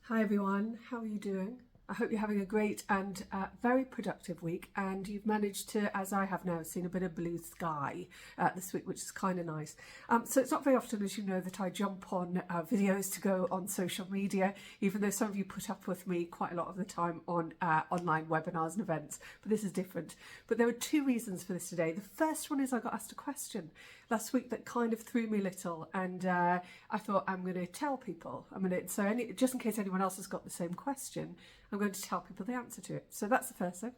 Hi everyone, how are you doing? I hope you're having a great and very productive week, and you've managed to, as I have now, seen a bit of blue sky this week, which is kind of nice. So it's not very often, as you know, that I jump on videos to go on social media, even though some of you put up with me quite a lot of the time on online webinars and events, but this is different. But there are two reasons for this today. The first one is I got asked a question last week that kind of threw me a little, and I thought I'm going to tell people. Just in case anyone else has got the same question, I'm going to tell people the answer to it. So that's the first thing.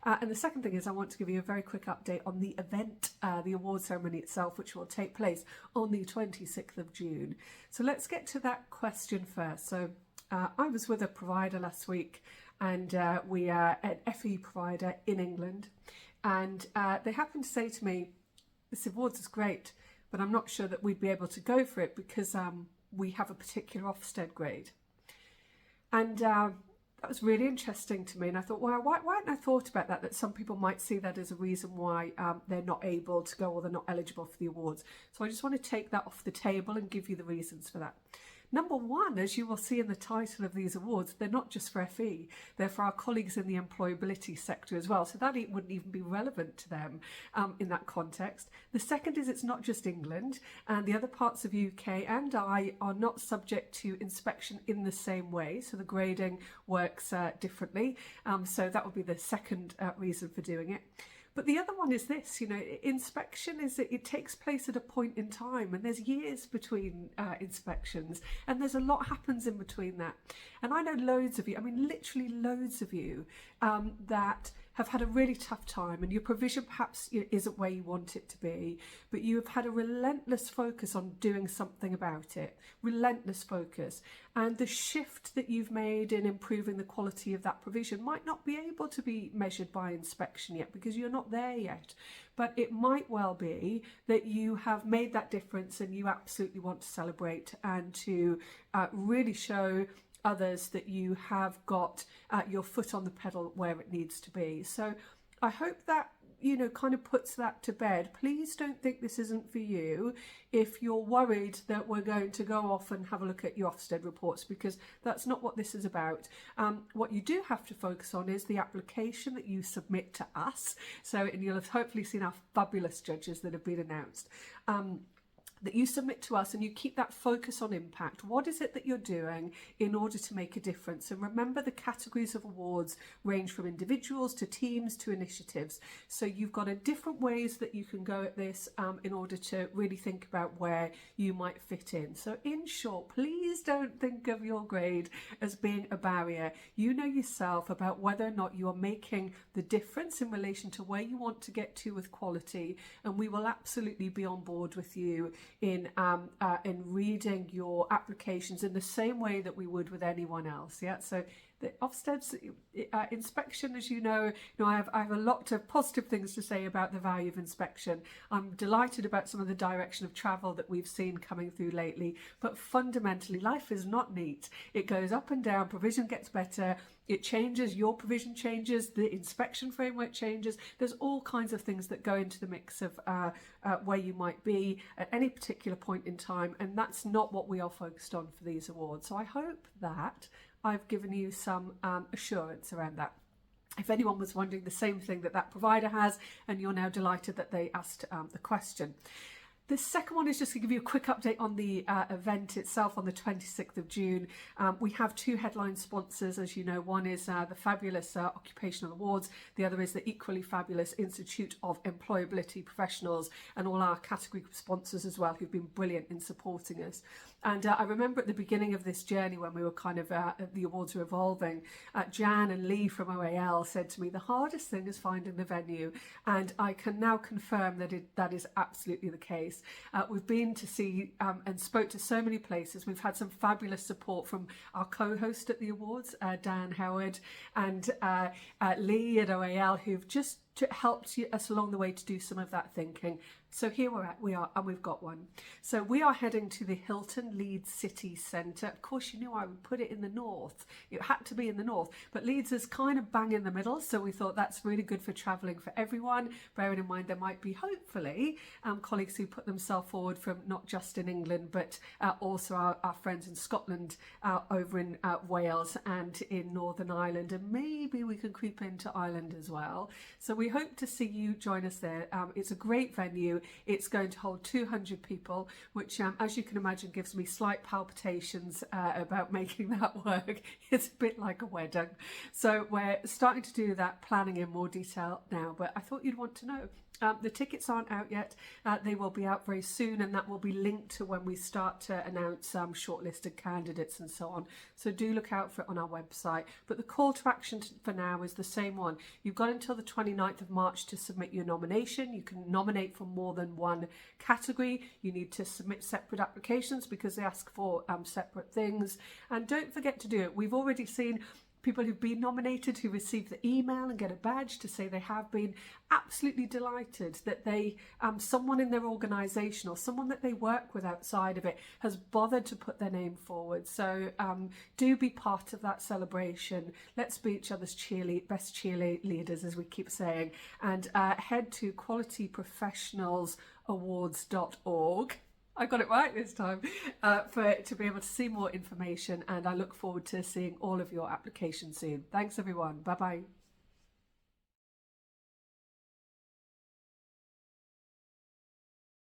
And the second thing is I want to give you a very quick update on the event, the award ceremony itself, which will take place on the 26th of June. So let's get to that question first. So I was with a provider last week, and we are an FE provider in England, and they happened to say to me, this awards is great, but I'm not sure that we'd be able to go for it because we have a particular Ofsted grade. And that was really interesting to me, and I thought, well, why hadn't I thought about that? That some people might see that as a reason why they're not able to go or they're not eligible for the awards. So I just want to take that off the table and give you the reasons for that. Number one, as you will see in the title of these awards, they're not just for FE, they're for our colleagues in the employability sector as well. So that wouldn't even be relevant to them in that context. The second is it's not just England, and the other parts of UK and I are not subject to inspection in the same way. So the grading works differently. So that would be the second reason for doing it. But the other one is this, inspection it takes place at a point in time, and there's years between inspections, and there's a lot happens in between that. And I know loads of you, literally loads of you, that have had a really tough time, and your provision perhaps isn't where you want it to be, but you have had a relentless focus on doing something about it, relentless focus. And the shift that you've made in improving the quality of that provision might not be able to be measured by inspection yet because you're not there yet. But it might well be that you have made that difference and you absolutely want to celebrate and to really show others that you have got your foot on the pedal where it needs to be. So I hope that kind of puts that to bed. Please don't think this isn't for you if you're worried that we're going to go off and have a look at your Ofsted reports, because that's not what this is about. What you do have to focus on is the application that you submit to us. And you'll have hopefully seen our fabulous judges that have been announced. That you submit to us, and you keep that focus on impact. What is it that you're doing in order to make a difference? And remember, the categories of awards range from individuals to teams to initiatives. So you've got different ways that you can go at this in order to really think about where you might fit in. So in short, please don't think of your grade as being a barrier. You know yourself about whether or not you are making the difference in relation to where you want to get to with quality, and we will absolutely be on board with you in reading your applications in the same way that we would with anyone else. Yeah, so the Ofsted's inspection, as you know, I have a lot of positive things to say about the value of inspection. I'm delighted about some of the direction of travel that we've seen coming through lately, but fundamentally life is not neat. It goes up and down, provision gets better, it changes, your provision changes, the inspection framework changes. There's all kinds of things that go into the mix of where you might be at any particular point in time, and that's not what we are focused on for these awards. So I hope that I've given you some assurance around that. If anyone was wondering, the same thing that provider has, and you're now delighted that they asked the question. The second one is just to give you a quick update on the event itself on the 26th of June. We have two headline sponsors, as you know. One is the fabulous Occupational Awards. The other is the equally fabulous Institute of Employability Professionals, and all our category sponsors as well, who've been brilliant in supporting us. And I remember at the beginning of this journey, when we were kind of, the awards were evolving, Jan and Lee from OAL said to me, the hardest thing is finding the venue. And I can now confirm that that is absolutely the case. We've been to see and spoke to so many places. We've had some fabulous support from our co-host at the awards, Dan Howard, and Lee at OAL, who've just helped us along the way to do some of that thinking. So here we are, and we've got one. So we are heading to the Hilton Leeds City Centre. Of course, you knew I would put it in the north. It had to be in the north, but Leeds is kind of bang in the middle, so we thought that's really good for travelling for everyone, bearing in mind there might be, hopefully, colleagues who put themselves forward from not just in England, but also our friends in Scotland, over in Wales and in Northern Ireland, and maybe we can creep into Ireland as well. So we hope to see you join us there. It's a great venue. It's going to hold 200 people, which, as you can imagine, gives me slight palpitations about making that work. It's a bit like a wedding. So we're starting to do that planning in more detail now, but I thought you'd want to know. The tickets aren't out yet. They will be out very soon, and that will be linked to when we start to announce shortlisted candidates and so on. So do look out for it on our website. But the call to action for now is the same one. You've got until the 29th of March to submit your nomination. You can nominate for more than one category. You need to submit separate applications because they ask for separate things. And don't forget to do it. We've already seen people who've been nominated who receive the email and get a badge to say they have been, absolutely delighted that they someone in their organisation or someone that they work with outside of it has bothered to put their name forward. So do be part of that celebration. Let's be each other's best cheerleaders, as we keep saying, and head to qualityprofessionalsawards.org. I got it right this time, to be able to see more information, and I look forward to seeing all of your applications soon. Thanks everyone. Bye bye.